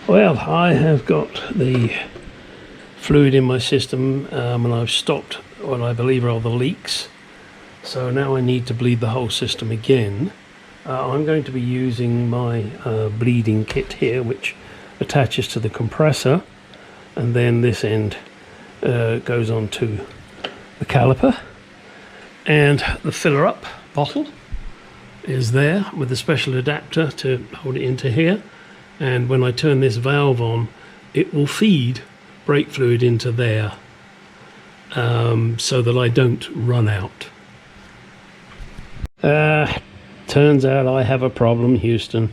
Well, I have got the fluid in my system and I've stopped what I believe are the leaks. So now I need to bleed the whole system again. I'm going to be using my bleeding kit here, which attaches to the compressor, and then this end goes on to the caliper, and the filler up bottle is there with a special adapter to hold it into here, and when I turn this valve on it will feed brake fluid into there, so that I don't run out. Turns out I have a problem, Houston.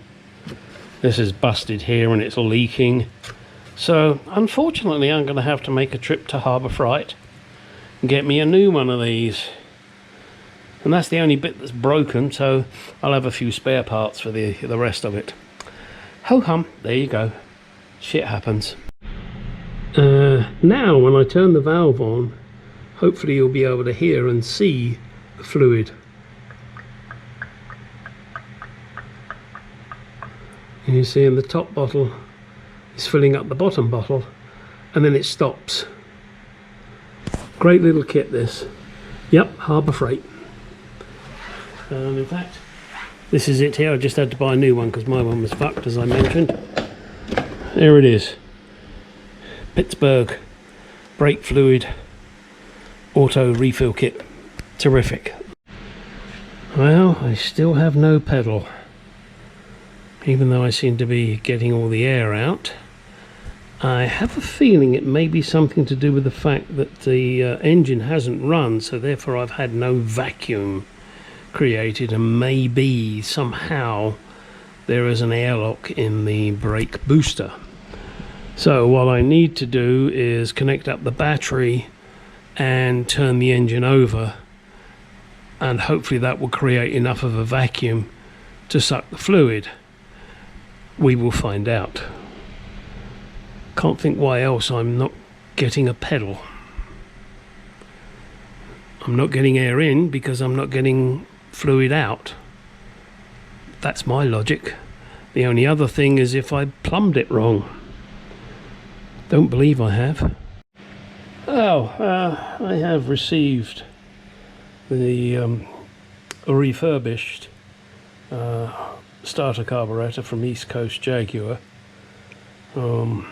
This is busted here and it's leaking, so unfortunately I'm going to have to make a trip to Harbour Freight and get me a new one of these. And that's the only bit that's broken, so I'll have a few spare parts for the rest of it. Ho hum, there you go. Shit happens. Now when I turn the valve on, hopefully you'll be able to hear and see the fluid. And you see in the top bottle is filling up the bottom bottle, and then it stops. Great little kit this. Yep, Harbour Freight. In fact, this is it here. I just had to buy a new one because my one was fucked, as I mentioned. There it is. Pittsburgh brake fluid auto refill kit. Terrific. Well, I still have no pedal, even though I seem to be getting all the air out. I have a feeling it may be something to do with the fact that the engine hasn't run, so therefore I've had no vacuum created, and maybe somehow there is an airlock in the brake booster. So what I need to do is connect up the battery and turn the engine over, and hopefully that will create enough of a vacuum to suck the fluid. We will find out. Can't think why else I'm not getting a pedal. I'm not getting air in because I'm not getting fluid out. That's my logic. The only other thing is if I plumbed it wrong. Don't believe I have. I have received the refurbished starter carburetor from East Coast Jaguar. Gotta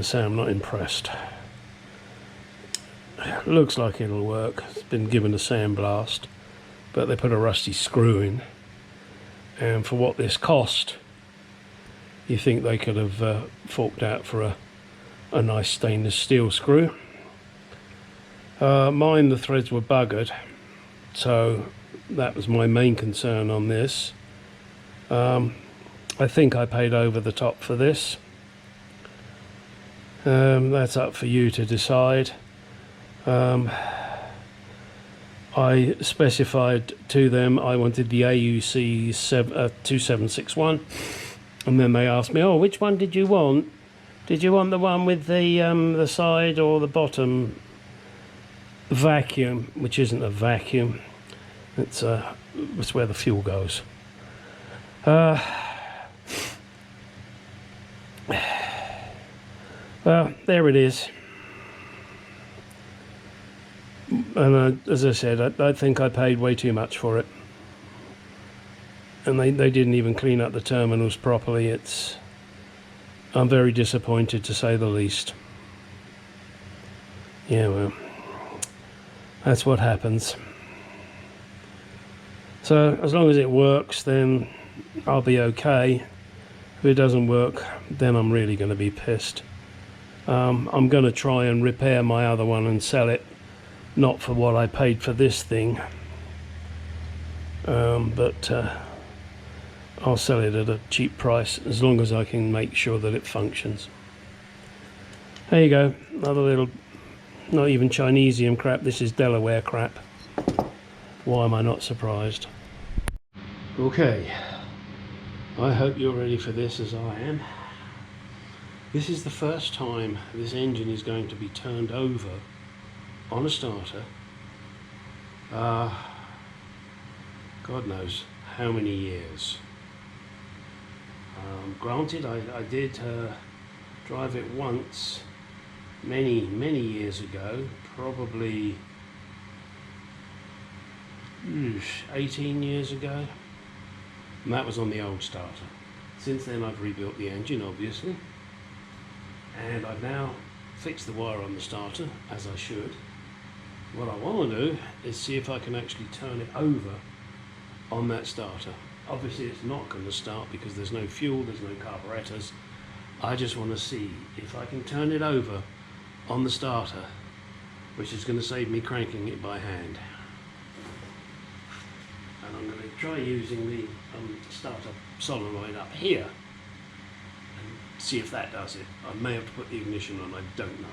say, I'm not impressed. Looks like it'll work. It's been given a sandblast, but they put a rusty screw in, and for what this cost, you think they could have forked out for a nice stainless steel screw. Mine, the threads were buggered, so that was my main concern on this. I think I paid over the top for this. That's up for you to decide. I specified to them I wanted the AUC 2761, and then they asked me, oh, which one did you want? Did you want the one with the side or the bottom vacuum? Which isn't a vacuum. It's where the fuel goes. Well, there it is. And as I said, I think I paid way too much for it. And they didn't even clean up the terminals properly. I'm very disappointed, to say the least. Yeah, well, that's what happens. So as long as it works, then I'll be okay. If it doesn't work, then I'm really going to be pissed. I'm going to try and repair my other one and sell it, not for what I paid for this thing, but I'll sell it at a cheap price as long as I can make sure that it functions. There you go, another little, not even Chinesium crap, this is Delaware crap. Why am I not surprised? Okay, I hope you're ready for this as I am. This is the first time this engine is going to be turned over on a starter. God knows how many years. Granted, I did drive it once many years ago, probably 18 years ago, and that was on the old starter. Since then I've rebuilt the engine, obviously, and I've now fixed the wire on the starter, as I should. What I want to do is see if I can actually turn it over on that starter. Obviously it's not going to start because there's no fuel, there's no carburetors. I just want to see if I can turn it over on the starter, which is going to save me cranking it by hand. And I'm going to try using the starter solenoid up here and see if that does it. I may have to put the ignition on, I don't know.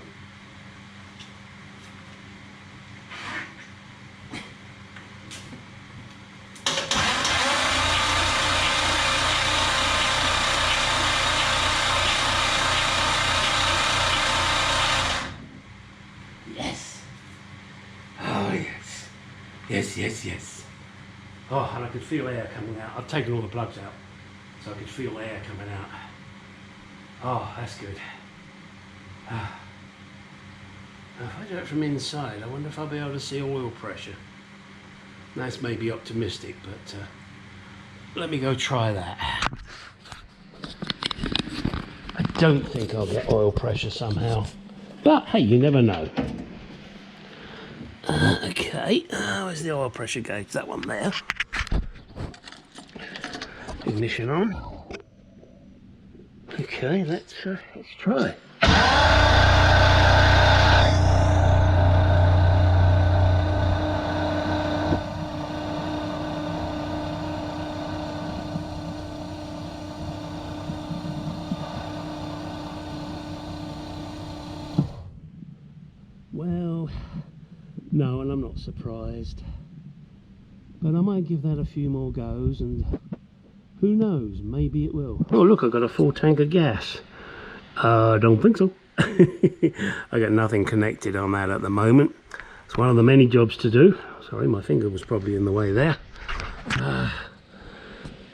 Yes. Oh, and I could feel air coming out. I've taken all the plugs out, so I could feel air coming out. Oh, that's good. Now, if I do it from inside, I wonder if I'll be able to see oil pressure. That's maybe optimistic, but let me go try that. I don't think I'll get oil pressure somehow, but hey, you never know. Okay, where's the oil pressure gauge? That one there. Ignition on. Okay, let's try. Well, no, and I'm not surprised, but I might give that a few more goes, and who knows, maybe it will. Oh look, I've got a full tank of gas. I don't think so. I got nothing connected on that at the moment. It's one of the many jobs to do. Sorry, my finger was probably in the way there.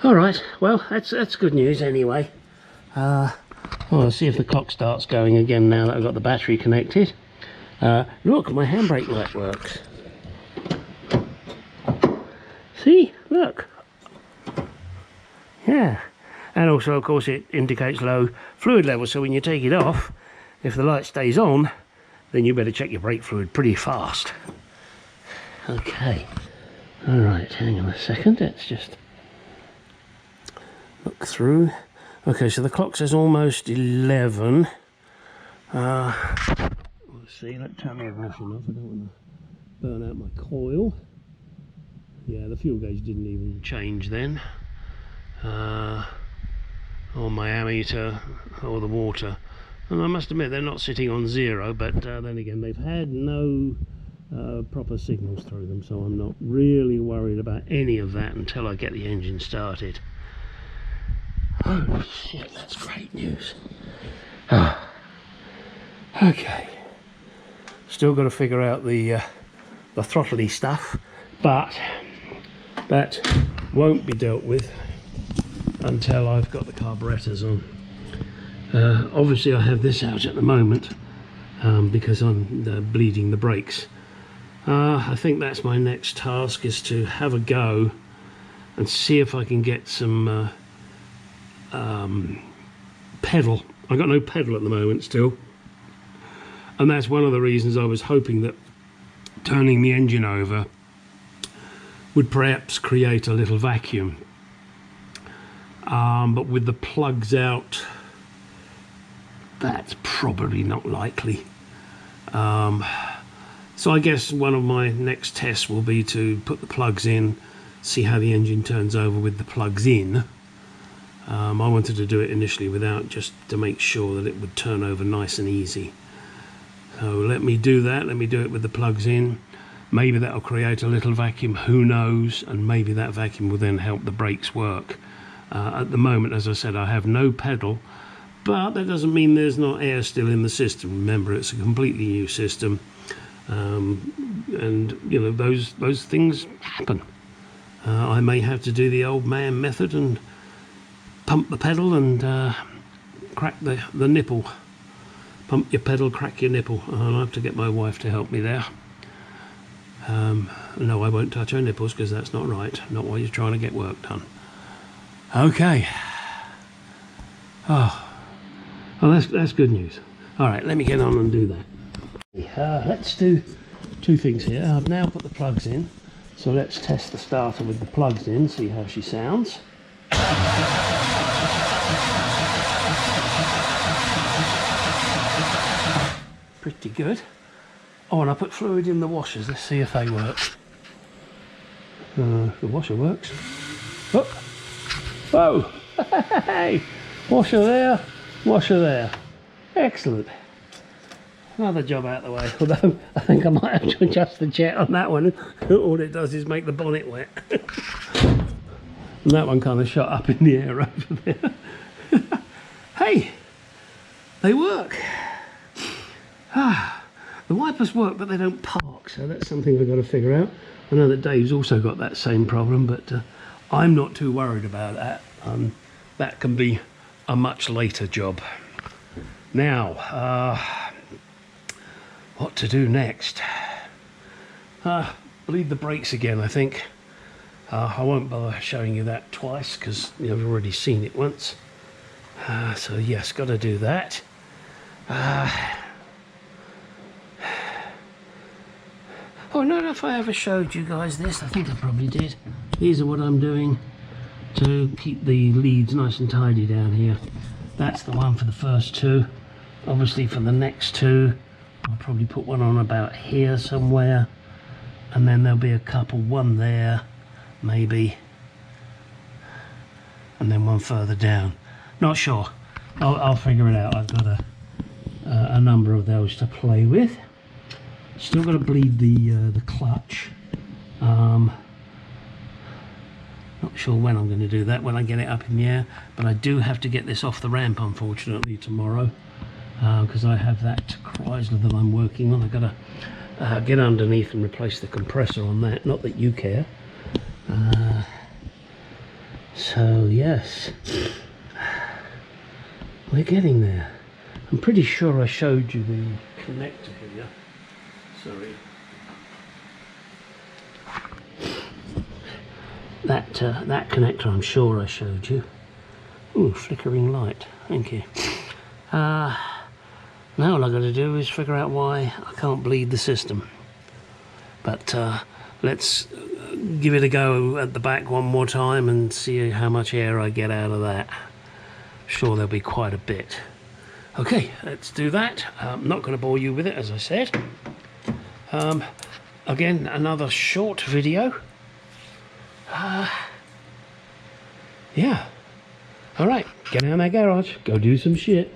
Alright, well, that's good news anyway. Well, I'll see if the clock starts going again now that I've got the battery connected. Look, my handbrake light works. See, look. Yeah, and also of course it indicates low fluid level, so when you take it off, if the light stays on, then you better check your brake fluid pretty fast. Okay, alright, hang on a second, let's just look through. Okay, so the clock says almost 11. Let's see, let's turn the ignition off, I don't want to burn out my coil. Yeah, the fuel gauge didn't even change then. Or my ammeter or the water, and I must admit they're not sitting on 0, but then again they've had no proper signals through them, so I'm not really worried about any of that until I get the engine started. Oh shit, that's great news. Okay, still got to figure out the throttly stuff, but that won't be dealt with until I've got the carburetors on. Obviously I have this out at the moment because I'm bleeding the brakes. I think that's my next task, is to have a go and see if I can get some pedal. I've got no pedal at the moment still, and that's one of the reasons I was hoping that turning the engine over would perhaps create a little vacuum. But with the plugs out, that's probably not likely. So I guess one of my next tests will be to put the plugs in, see how the engine turns over with the plugs in. I wanted to do it initially without, just to make sure that it would turn over nice and easy. So let me do that, let me do it with the plugs in. Maybe that'll create a little vacuum, who knows, and maybe that vacuum will then help the brakes work. At the moment, as I said, I have no pedal, but that doesn't mean there's not air still in the system. Remember, it's a completely new system, and you know, those things happen. I may have to do the old man method and pump the pedal and crack the nipple. Pump your pedal, crack your nipple. I'll have to get my wife to help me there. No, I won't touch her nipples because that's not right. Not while you're trying to get work done. Okay. Oh, well, that's good news. All right, let me get on and do that. Let's do two things here. I've now put the plugs in, so let's test the starter with the plugs in, see how she sounds. Pretty good. Oh, and I put fluid in the washers. Let's see if they work. The washer works. Oh! Whoa! Hey! Washer there, washer there. Excellent. Another job out of the way, although I think I might have to adjust the jet on that one. All it does is make the bonnet wet. And that one kind of shot up in the air over there. Hey! They work! The wipers work, but they don't park, so that's something I've got to figure out. I know that Dave's also got that same problem, but I'm not too worried about that. That can be a much later job. Now, what to do next? Bleed the brakes again, I think. I won't bother showing you that twice because you've already seen it once. So yes, got to do that. Oh, I don't know if I ever showed you guys this. I think I probably did. These are what I'm doing to keep the leads nice and tidy down here. That's the one for the first two. Obviously for the next two, I'll probably put one on about here somewhere. And then there'll be a couple, one there, maybe. And then one further down. Not sure. I'll figure it out. I've got a number of those to play with. Still got to bleed the clutch. Not sure when I'm going to do that, when I get it up in the air, but I do have to get this off the ramp unfortunately tomorrow, because I have that Chrysler that I'm working on. I've got to get underneath and replace the compressor on that, not that you care. So yes, we're getting there. I'm pretty sure I showed you the connector here. Sorry. That connector I'm sure I showed you. Ooh, flickering light, thank you. Now all I've got to do is figure out why I can't bleed the system. But let's give it a go at the back one more time and see how much air I get out of that. Sure there'll be quite a bit. Okay, let's do that. I'm not going to bore you with it, as I said. Again, another short video. Yeah. Alright, get out of my garage, go do some shit.